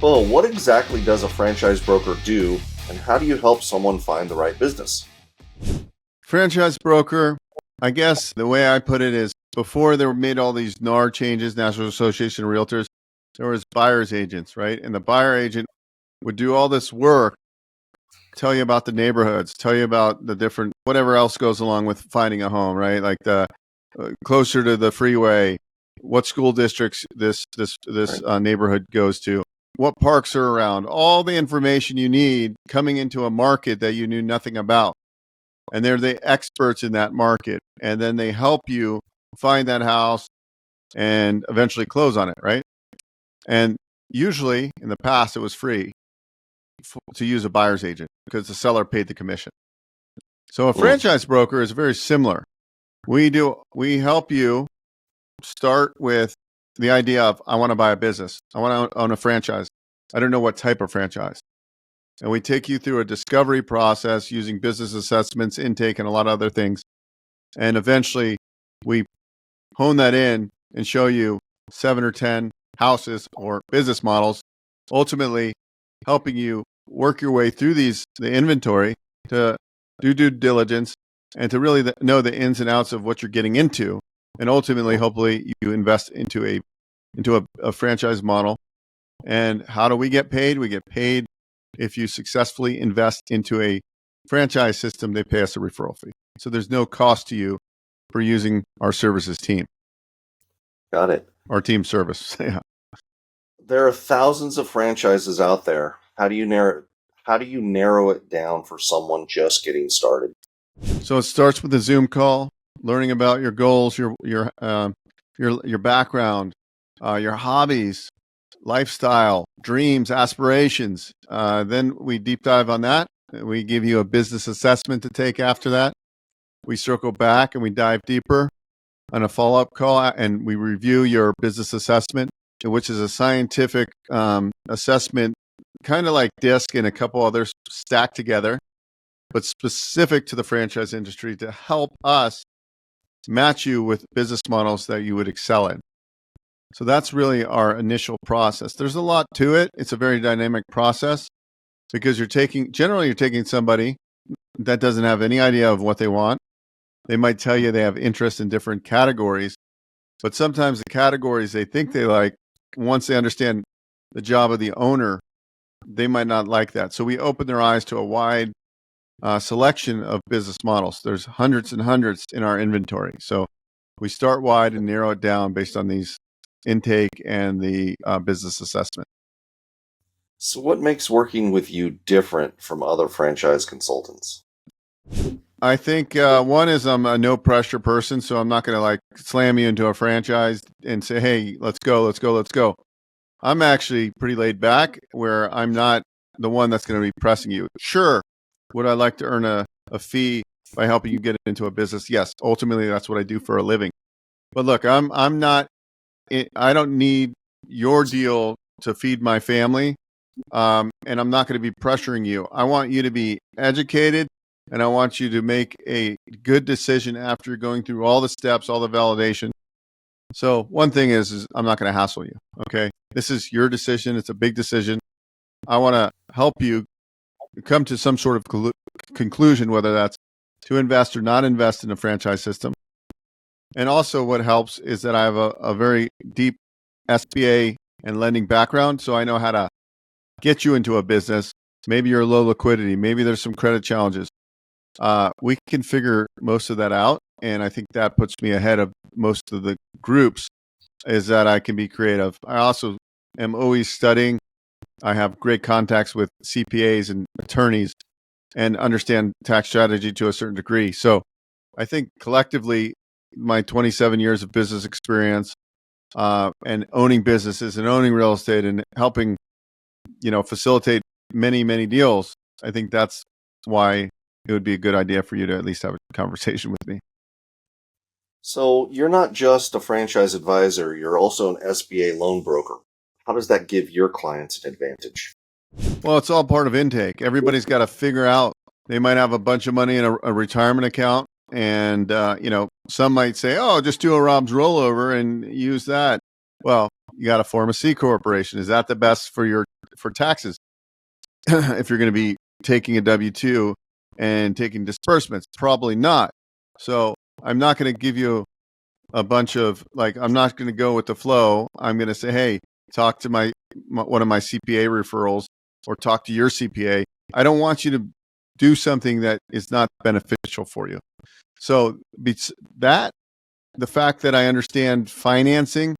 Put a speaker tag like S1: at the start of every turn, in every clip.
S1: Well, what exactly does a franchise broker do, and how do you help someone find the right business?
S2: Franchise broker, I guess the way I put it is before they made all these NAR changes, National Association of Realtors, there was buyer's agents, right? And the buyer agent would do all this work, tell you about the neighborhoods, tell you about the different, whatever else goes along with finding a home, right? Like the closer to the freeway, what school districts this
S1: Right.
S2: neighborhood goes to, what parks are around, all the information you need coming into a market that you knew nothing about. And they're the experts in that market. And then they help you find that house and eventually close on it, right? And usually in the past, it was free to use a buyer's agent because the seller paid the commission. So a
S1: Mm,
S2: franchise broker is very similar. We help you start with the idea of, I want to buy a business. I want to own a franchise. I don't know what type of franchise. And we take you through a discovery process using business assessments, intake, and a lot of other things. And eventually we hone that in and show you 7 or 10 houses or business models, ultimately helping you work your way through the inventory to do due diligence and to really know the ins and outs of what you're getting into. And ultimately, hopefully, you invest into a franchise model. And how do we get paid? We get paid if you successfully invest into a franchise system. They pay us a referral fee. So there's no cost to you for using our services team,
S1: got it.
S2: our team service. Yeah.
S1: There are thousands of franchises out there. How do you narrow it down for someone just getting started?
S2: So it starts with a Zoom call, learning about your goals, your background, your hobbies, lifestyle, dreams, aspirations. Then we deep dive on that. We give you a business assessment to take after that. We circle back and we dive deeper on a follow-up call, and we review your business assessment, which is a scientific assessment, kind of like DISC and a couple others stacked together, but specific to the franchise industry to help us match you with business models that you would excel in. So that's really our initial process. There's a lot to it. It's a very dynamic process because generally you're taking somebody that doesn't have any idea of what they want. They might tell you they have interest in different categories, but sometimes the categories they think they like, once they understand the job of the owner, they might not like that. So we open their eyes to a wide selection of business models. There's hundreds and hundreds in our inventory. So we start wide and narrow it down based on these intake and the business assessment.
S1: So, what makes working with you different from other franchise consultants?
S2: I think one is I'm a no pressure person, so I'm not going to like slam you into a franchise and say, "Hey, let's go, let's go, let's go." I'm actually pretty laid back, where I'm not the one that's going to be pressing you. Sure, would I like to earn a fee by helping you get into a business? Yes, ultimately that's what I do for a living. But look, I'm not. I don't need your deal to feed my family, and I'm not going to be pressuring you. I want you to be educated, and I want you to make a good decision after going through all the steps, all the validation. So one thing is I'm not going to hassle you. Okay, this is your decision. It's a big decision. I want to help you come to some sort of conclusion, whether that's to invest or not invest in a franchise system. And also, what helps is that I have a very deep SBA and lending background, so I know how to get you into a business. Maybe you're low liquidity. Maybe there's some credit challenges. We can figure most of that out, and I think that puts me ahead of most of the groups. Is that I can be creative. I also am always studying. I have great contacts with CPAs and attorneys, and understand tax strategy to a certain degree. So, I think collectively, my 27 years of business experience and owning businesses and owning real estate and helping, facilitate many, many deals. I think that's why it would be a good idea for you to at least have a conversation with me.
S1: So, you're not just a franchise advisor, you're also an SBA loan broker. How does that give your clients an advantage?
S2: Well, it's all part of intake. Everybody's got to figure out. They might have a bunch of money in a retirement account, and some might say, "Oh, just do a Rob's rollover and use that." Well, you got to form a C corporation. Is that the best for your for taxes if you're going to be taking a W-2 and taking disbursements? Probably not. So I'm not going to give you a bunch of like, I'm not going to go with the flow. I'm going to say, hey, talk to my one of my CPA referrals or talk to your CPA. I don't want you to do something that is not beneficial for you. So that the fact that I understand financing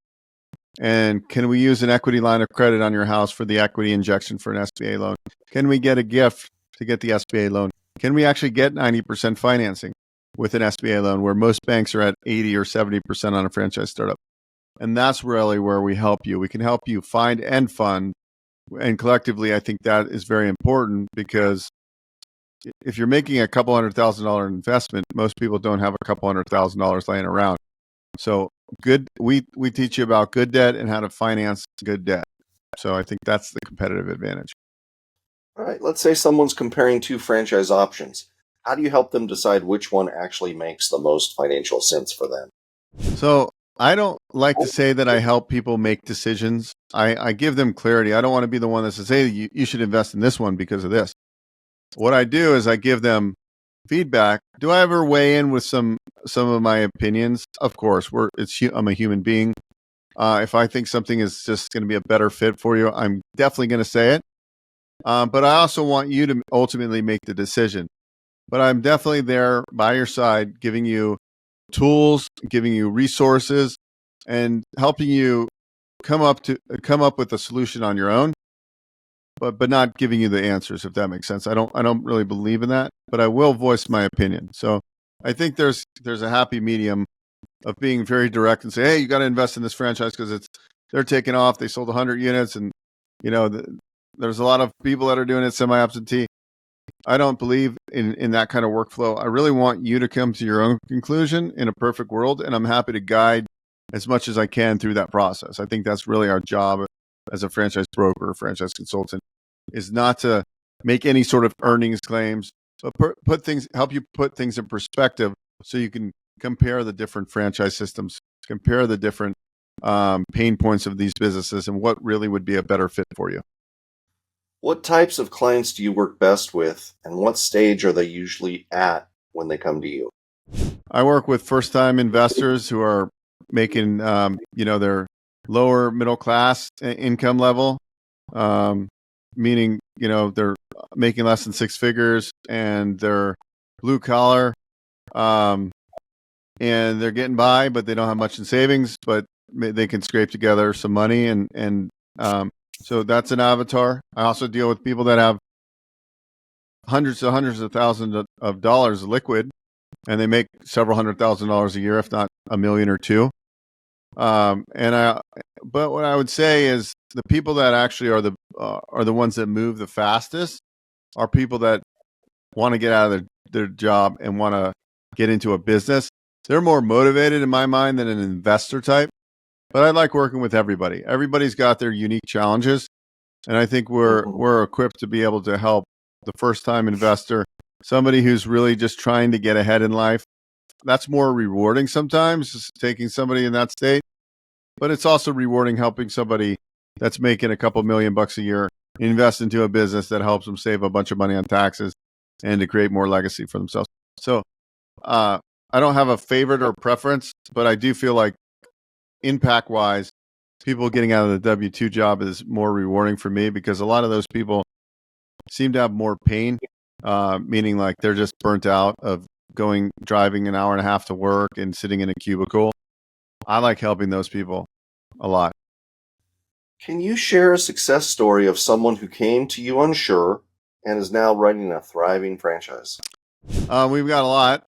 S2: and can we use an equity line of credit on your house for the equity injection for an SBA loan? Can we get a gift to get the SBA loan? Can we actually get 90% financing with an SBA loan where most banks are at 80 or 70% on a franchise startup? And that's really where we help you. We can help you find and fund. And collectively, I think that is very important because if you're making a couple $100,000 investment, most people don't have a couple $100,000 laying around. So we teach you about good debt and how to finance good debt. So I think that's the competitive advantage.
S1: All right, let's say someone's comparing two franchise options. How do you help them decide which one actually makes the most financial sense for them?
S2: So I don't like to say that I help people make decisions. I give them clarity. I don't want to be the one that says, hey, you should invest in this one because of this. What I do is I give them feedback. Do I ever weigh in with some of my opinions? Of course, I'm a human being. If I think something is just going to be a better fit for you, I'm definitely going to say it. But I also want you to ultimately make the decision. But I'm definitely there by your side, giving you tools, giving you resources, and helping you come up with a solution on your own. But not giving you the answers, if that makes sense. I don't really believe in that, but I will voice my opinion. So I think there's a happy medium of being very direct and say, hey, you got to invest in this franchise because they're taking off. They sold 100 units, and there's a lot of people that are doing it semi-absentee. I don't believe in that kind of workflow. I really want you to come to your own conclusion in a perfect world, and I'm happy to guide as much as I can through that process. I think that's really our job as a franchise broker or franchise consultant, is not to make any sort of earnings claims, but help you put things in perspective so you can compare the different franchise systems, compare the different pain points of these businesses and what really would be a better fit for you.
S1: What types of clients do you work best with, and what stage are they usually at when they come to you?
S2: I work with first-time investors who are making, their lower middle class income level, meaning, they're making less than six figures and they're blue collar, and they're getting by, but they don't have much in savings, but they can scrape together some money. So that's an avatar. I also deal with people that have hundreds of thousands of dollars liquid, and they make several $100,000 a year, if not a million or two. But what I would say is the people that actually are the ones that move the fastest are people that want to get out of their job and want to get into a business. They're more motivated in my mind than an investor type. But I like working with everybody. Everybody's got their unique challenges, and I think we're equipped to be able to help the first time investor, somebody who's really just trying to get ahead in life. That's more rewarding sometimes, just taking somebody in that state. But it's also rewarding helping somebody that's making a couple $1,000,000 a year invest into a business that helps them save a bunch of money on taxes and to create more legacy for themselves. So I don't have a favorite or preference, but I do feel like impact wise, people getting out of the W-2 job is more rewarding for me because a lot of those people seem to have more pain, meaning like they're just burnt out of driving an hour and a half to work and sitting in a cubicle. I like helping those people a lot.
S1: Can you share a success story of someone who came to you unsure and is now running a thriving franchise?
S2: We've got a lot.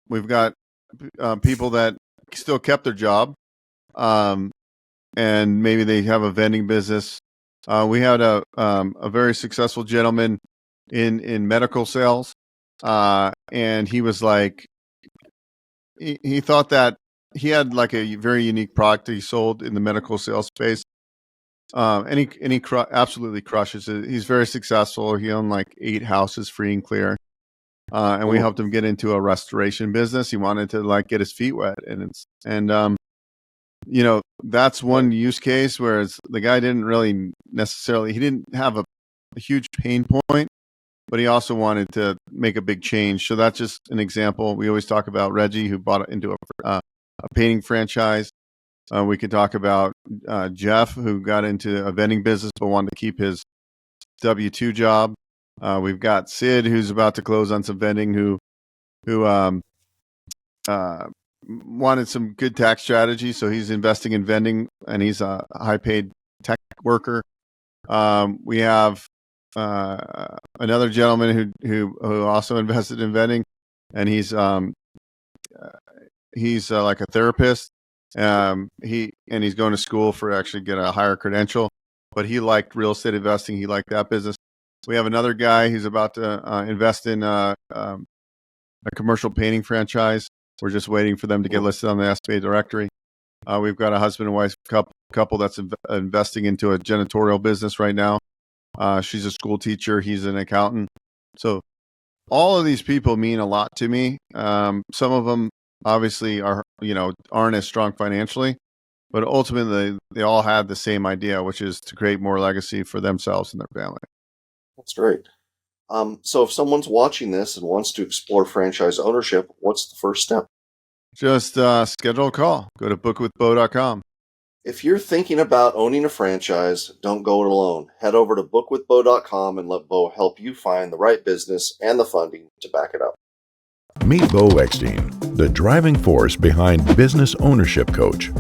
S2: We've got people that still kept their job, and maybe they have a vending business. We had a very successful gentleman in medical sales, and he was like, he thought that he had like a very unique product that he sold in the medical sales space. Absolutely crushes it. He's very successful. He owned like 8 houses free and clear. And we helped him get into a restoration business. He wanted to like get his feet wet, and that's one use case, whereas the guy didn't really necessarily, he didn't have a huge pain point, but he also wanted to make a big change. So that's just an example. We always talk about Reggie, who bought it into a painting franchise. We could talk about Jeff, who got into a vending business but wanted to keep his W-2 job. We've got Sid, who's about to close on some vending, who wanted some good tax strategy, so he's investing in vending, and he's a high-paid tech worker. We have another gentleman who also invested in vending, and he's like a therapist. He's going to school for actually get a higher credential, but he liked real estate investing. He liked that business. We have another guy who's about to invest in a commercial painting franchise. We're just waiting for them to get listed on the SBA directory. We've got a husband and wife couple that's investing into a janitorial business right now. She's a school teacher. He's an accountant. So all of these people mean a lot to me. Some of them obviously aren't as strong financially, but ultimately they all had the same idea, which is to create more legacy for themselves and their family.
S1: That's great. So if someone's watching this and wants to explore franchise ownership, what's the first step?
S2: Just schedule a call. Go to bookwithbeau.com.
S1: If you're thinking about owning a franchise, don't go it alone. Head over to bookwithbeau.com and let Beau help you find the right business and the funding to back it up.
S3: Meet Beau Eckstein, the driving force behind Business Ownership Coach,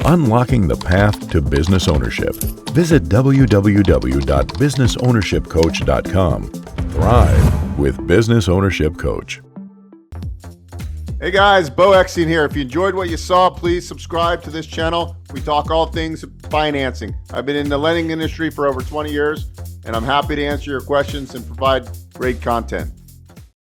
S3: unlocking the path to business ownership. Visit www.businessownershipcoach.com. Thrive with Business Ownership Coach.
S2: Hey guys, Beau Eckstein here. If you enjoyed what you saw, please subscribe to this channel. We talk all things financing. I've been in the lending industry for over 20 years, and I'm happy to answer your questions and provide great content.